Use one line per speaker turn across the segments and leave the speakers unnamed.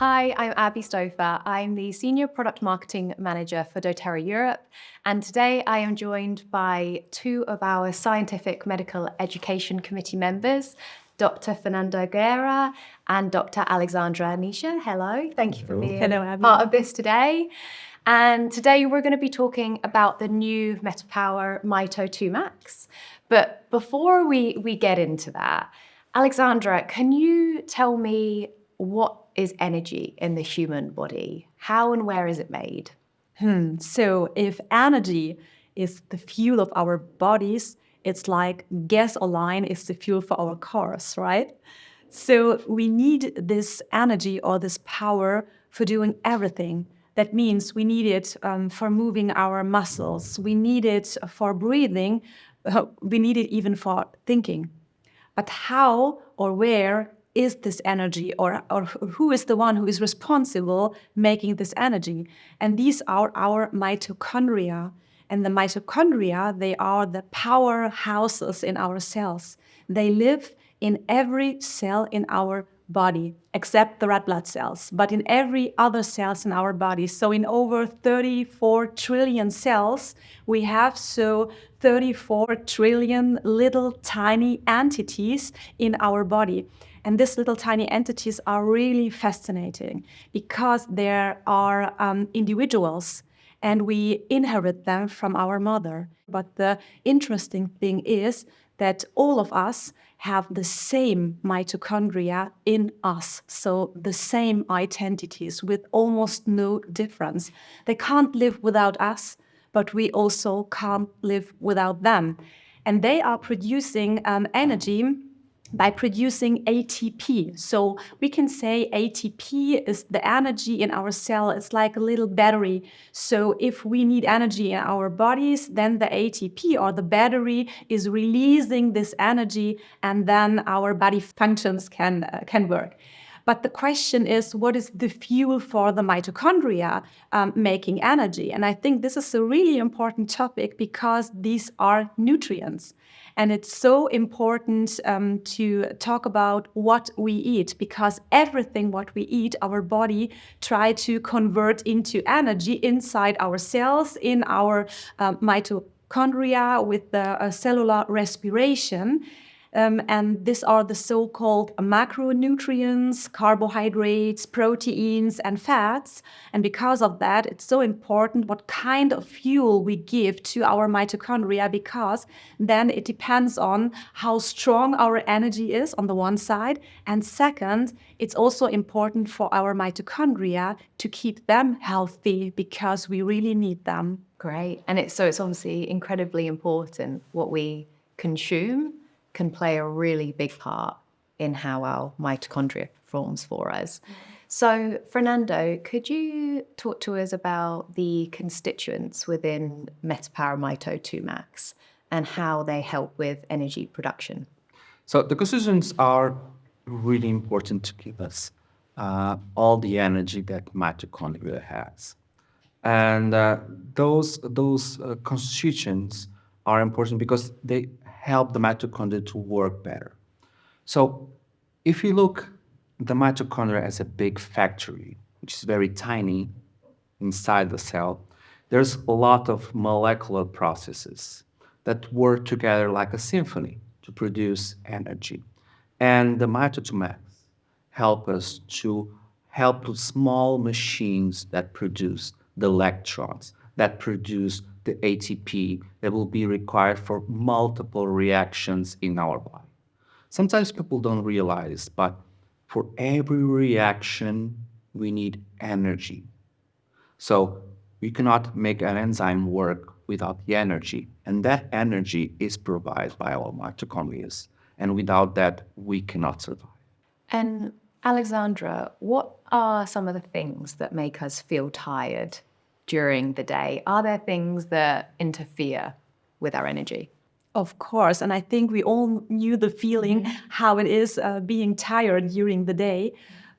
Hi, I'm Abby Stouffer. I'm the Senior Product Marketing Manager for doTERRA Europe, and today I am joined by two of our Scientific Medical Education Committee members, Dr. Fernando Guerra and Dr. Alexandra Nitsche. Hello, thank you for being part of this today. And today we're going to be talking about the new MetaPWR Mito2Max. But before we get into that, Alexandra, can you tell me what is energy in the human body? How and where is it made?
So if energy is the fuel of our bodies, it's like gasoline is the fuel for our cars, right? So we need this energy or this power for doing everything. That means we need it for moving our muscles. We need it for breathing. We need it even for thinking. But how or where is this energy, or who is the one who is responsible making this energy? And these are our mitochondria. And the mitochondria, they are the powerhouses in our cells. They live in every cell in our body, except the red blood cells, but in every other cells in our body. So in over 34 trillion cells, we have 34 trillion little tiny entities in our body. And these little tiny entities are really fascinating because there are individuals and we inherit them from our mother. But the interesting thing is that all of us have the same mitochondria in us, so the same identities with almost no difference. They can't live without us, but we also can't live without them. And they are producing energy by producing ATP. So we can say ATP is the energy in our cell. It's like a little battery. So if we need energy in our bodies, then the ATP or the battery is releasing this energy, and then our body functions can work. But the question is, what is the fuel for the mitochondria making energy? And I think this is a really important topic because these are nutrients. And it's so important to talk about what we eat, because everything what we eat, our body try to convert into energy inside our cells, in our mitochondria with the cellular respiration. And these are the so-called macronutrients, carbohydrates, proteins, and fats. And because of that, it's so important what kind of fuel we give to our mitochondria, because then it depends on how strong our energy is on the one side. And second, it's also important for our mitochondria to keep them healthy because we really need them.
Great. And it's obviously incredibly important what we consume can play a really big part in how our mitochondria performs for us. So, Fernando, could you talk to us about the constituents within MetaPWR Mito2Max and how they help with energy production?
So the constituents are really important to give us all the energy that mitochondria has. And those constituents are important because they help the mitochondria to work better. So if you look the mitochondria as a big factory, which is very tiny inside the cell, there's a lot of molecular processes that work together like a symphony to produce energy. And the Mito2Max help us to help with small machines that produce the electrons, that produce the ATP that will be required for multiple reactions in our body. Sometimes people don't realize, but for every reaction, we need energy. So we cannot make an enzyme work without the energy, and that energy is provided by our mitochondria, and without that, we cannot survive.
And Alexandra, what are some of the things that make us feel tired during the day? Are there things that interfere with our energy?
Of course, and I think we all knew the feeling how it is being tired during the day.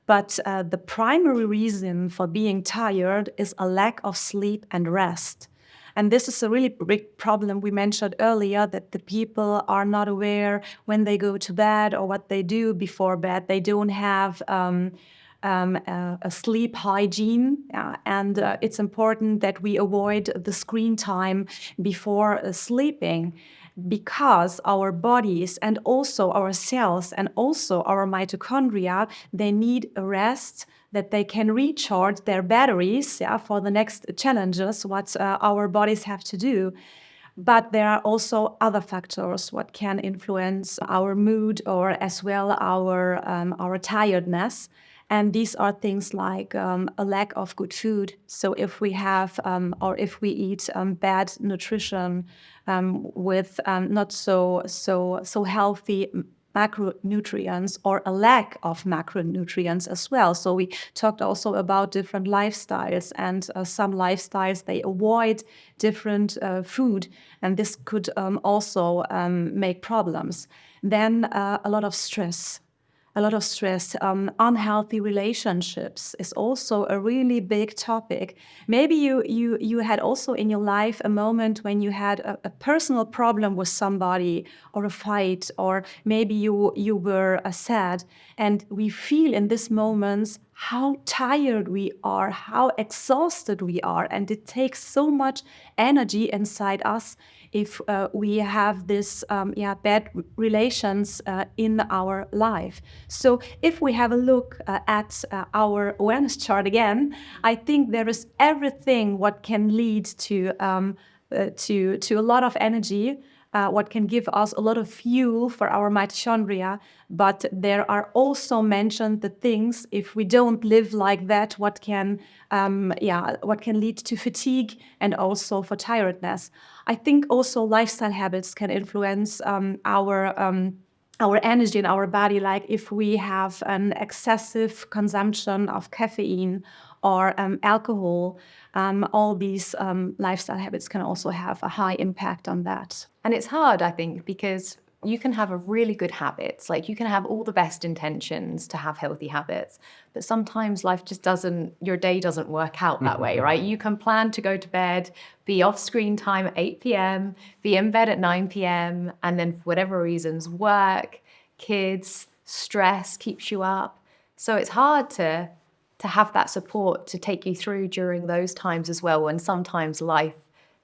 But the primary reason for being tired is a lack of sleep and rest. And this is a really big problem. We mentioned earlier that the people are not aware when they go to bed or what they do before bed. They don't have a sleep hygiene, and it's important that we avoid the screen time before sleeping, because our bodies and also our cells and also our mitochondria, they need a rest, that they can recharge their batteries for the next challenges what our bodies have to do. But there are also other factors what can influence our mood or as well our tiredness. And these are things like a lack of good food. So if we have or if we eat bad nutrition with not so healthy macronutrients, or a lack of macronutrients as well. So we talked also about different lifestyles, and some lifestyles, they avoid different food, and this could also make problems. Then a lot of stress. Unhealthy relationships is also a really big topic. Maybe you had also in your life a moment when you had a personal problem with somebody, or a fight, or maybe you were sad, and we feel in these moments how tired we are, how exhausted we are, and it takes so much energy inside us if we have this bad relations in our life. So if we have a look at our awareness chart again, I think there is everything what can lead to a lot of energy, what can give us a lot of fuel for our mitochondria. But there are also mentioned the things, if we don't live like that, what can lead to fatigue and also for tiredness. I think also lifestyle habits can influence our energy in our body, like if we have an excessive consumption of caffeine or alcohol, all these lifestyle habits can also have a high impact on that.
And it's hard, I think, because you can have a really good habits, like you can have all the best intentions to have healthy habits, but sometimes life just doesn't, your day doesn't work out that way, right? You can plan to go to bed, be off screen time at 8 p.m., be in bed at 9 p.m., and then for whatever reasons, work, kids, stress keeps you up. So it's hard to have that support to take you through during those times as well, when sometimes life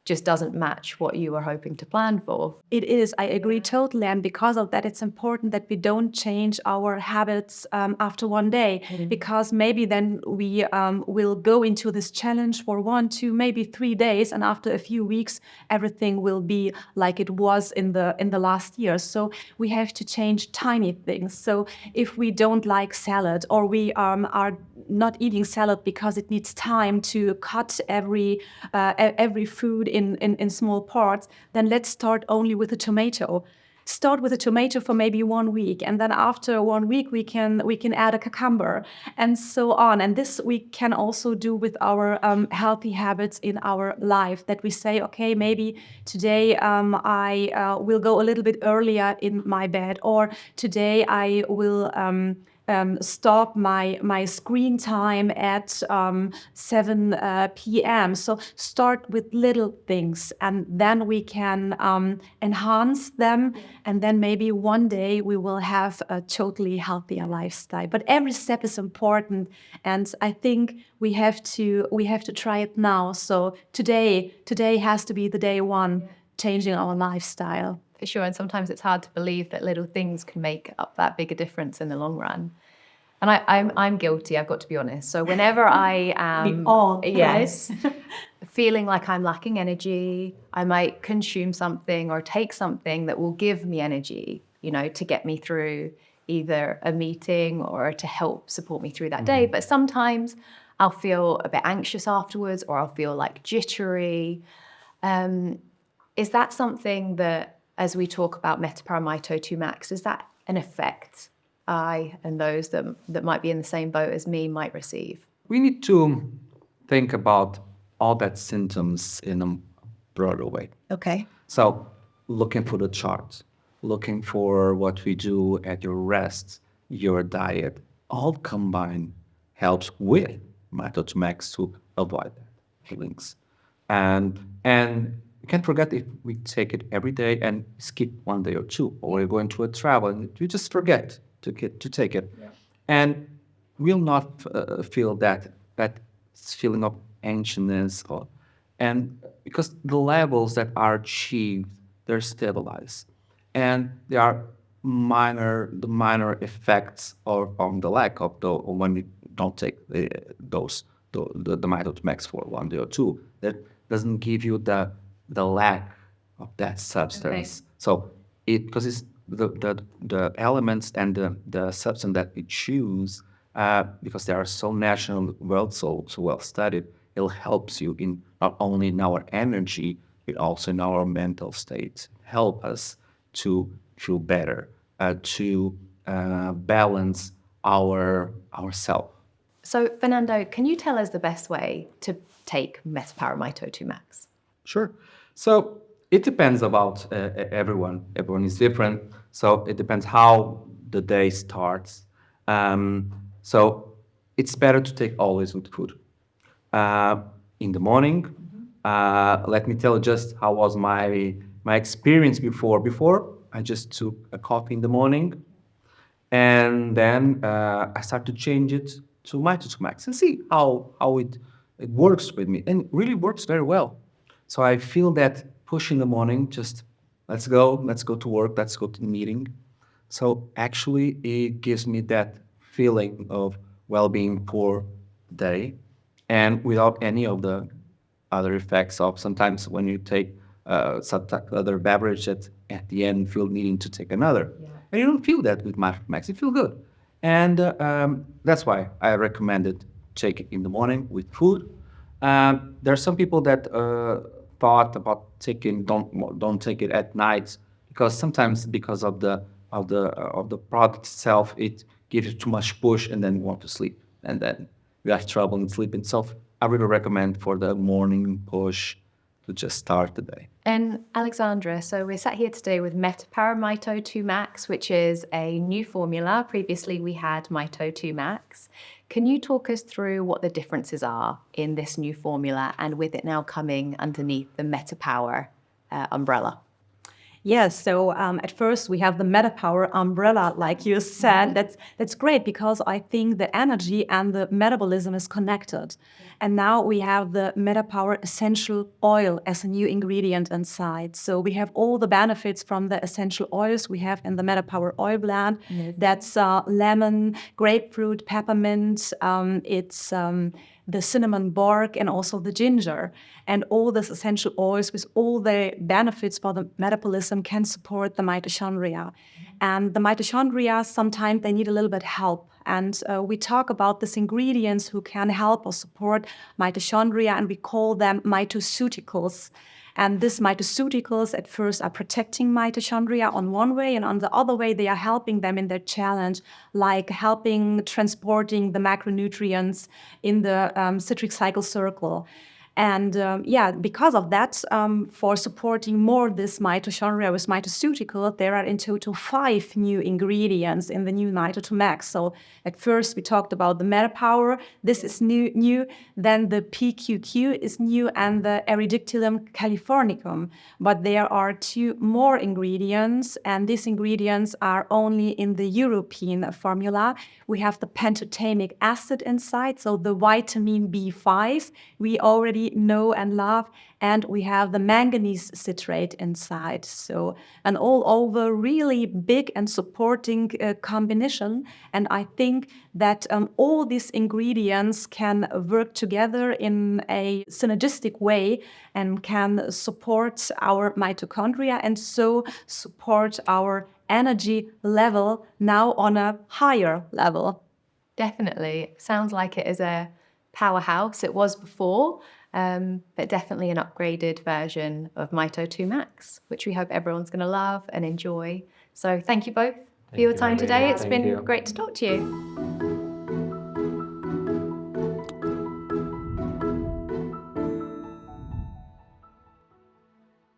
just doesn't match what you were hoping to plan for.
It is, I agree totally. And because of that, it's important that we don't change our habits after one day, because maybe then we will go into this challenge for 1, 2, maybe 3 days. And after a few weeks, everything will be like it was in the last year. So we have to change tiny things. So if we don't like salad, or we are not eating salad because it needs time to cut every food in small parts, then let's start only with a tomato. Start with a tomato for maybe 1 week, and then after 1 week we can add a cucumber, and so on. And this we can also do with our healthy habits in our life, that we say, okay, maybe today I will go a little bit earlier in my bed, or today I will stop my screen time at 7 p.m. So start with little things, and then we can enhance them, and then maybe one day we will have a totally healthier lifestyle. But every step is important, and I think we have to try it now. So today has to be the day one, changing our lifestyle.
For sure, and sometimes it's hard to believe that little things can make up that bigger difference in the long run. And I'm guilty, I've got to be honest. So whenever I am feeling like I'm lacking energy, I might consume something or take something that will give me energy, to get me through either a meeting or to help support me through that day. But sometimes I'll feel a bit anxious afterwards, or I'll feel like jittery. Is that something that, as we talk about MetaPWR Mito2Max, is that an effect I and those that might be in the same boat as me might receive?
We need to think about all that symptoms in a broader way.
Okay.
So looking for the chart, looking for what we do at your rest, your diet, all combined helps with Mito2Max to avoid that feelings. And you can't forget, if we take it every day and skip 1 day or 2, or we're going to a travel and you just forget to take it. Yeah. And will not feel that feeling of anxiousness, and because the levels that are achieved, they're stabilized, and there are the minor effects on the lack of the when we don't take the Mito2Max for 1 day or 2, that doesn't give you the lack of that substance. So because it's the elements and the substance that we choose, because they are so national, so well studied, it helps you in not only in our energy, but also in our mental state. Help us to feel better, to balance ourself.
So, Fernando, can you tell us the best way to take MetaPWR Mito2Max?
Sure. So it depends about everyone. Everyone is different. So it depends how the day starts. So it's better to take always with food. In the morning, let me tell you just how was my experience before. Before, I just took a coffee in the morning, and then I started to change it to Mito2Max and see how it works with me, and it really works very well. So I feel that push in the morning, just let's go to work, let's go to the meeting. So actually, it gives me that feeling of well-being for the day, and without any of the other effects of sometimes when you take some other beverage that at the end feel needing to take another. Yeah. And you don't feel that with Mito2Max. You feel good. And that's why I recommend it. Take it in the morning with food. There are some people that thought about don't take it at night, because sometimes because of the product itself, it gives you too much push and then you want to sleep, and then you have trouble in sleeping. So I really recommend for the morning push to just start the day.
And Alexandra, so we're sat here today with MetaPWR Mito2Max, which is a new formula. Previously, we had Mito2Max. Can you talk us through what the differences are in this new formula, and with it now coming underneath the MetaPWR umbrella?
Yes, so at first we have the MetaPWR umbrella, like you said. That's great, because I think the energy and the metabolism is connected. And now we have the MetaPWR essential oil as a new ingredient inside. So we have all the benefits from the essential oils we have in the MetaPWR oil blend. Yes. That's lemon, grapefruit, peppermint. It's the cinnamon bark, and also the ginger. And all these essential oils with all the benefits for the metabolism can support the mitochondria. And the mitochondria, sometimes they need a little bit help. And we talk about these ingredients who can help or support mitochondria, and we call them mitoceuticals. And these mitoceuticals at first are protecting mitochondria on one way, and on the other way they are helping them in their challenge, like helping transporting the macronutrients in the citric cycle circle. And because of that, for supporting more this mitochondria with mitoceuticals, there are in total 5 new ingredients in the new Mito2Max. So at first we talked about the MetaPWR. This is new. Then the PQQ is new, and the Eridictylum californicum. But there are 2 more ingredients, and these ingredients are only in the European formula. We have the pentotamic acid inside, so the vitamin B5 we already know and love, and we have the manganese citrate inside. So an all over really big and supporting combination. And I think that all these ingredients can work together in a synergistic way and can support our mitochondria, and so support our energy level now on a higher level.
Definitely. Sounds like it is a powerhouse. It was before, but definitely an upgraded version of Mito2Max, which we hope everyone's going to love and enjoy. So thank you both for your time today. It's been great to talk to you.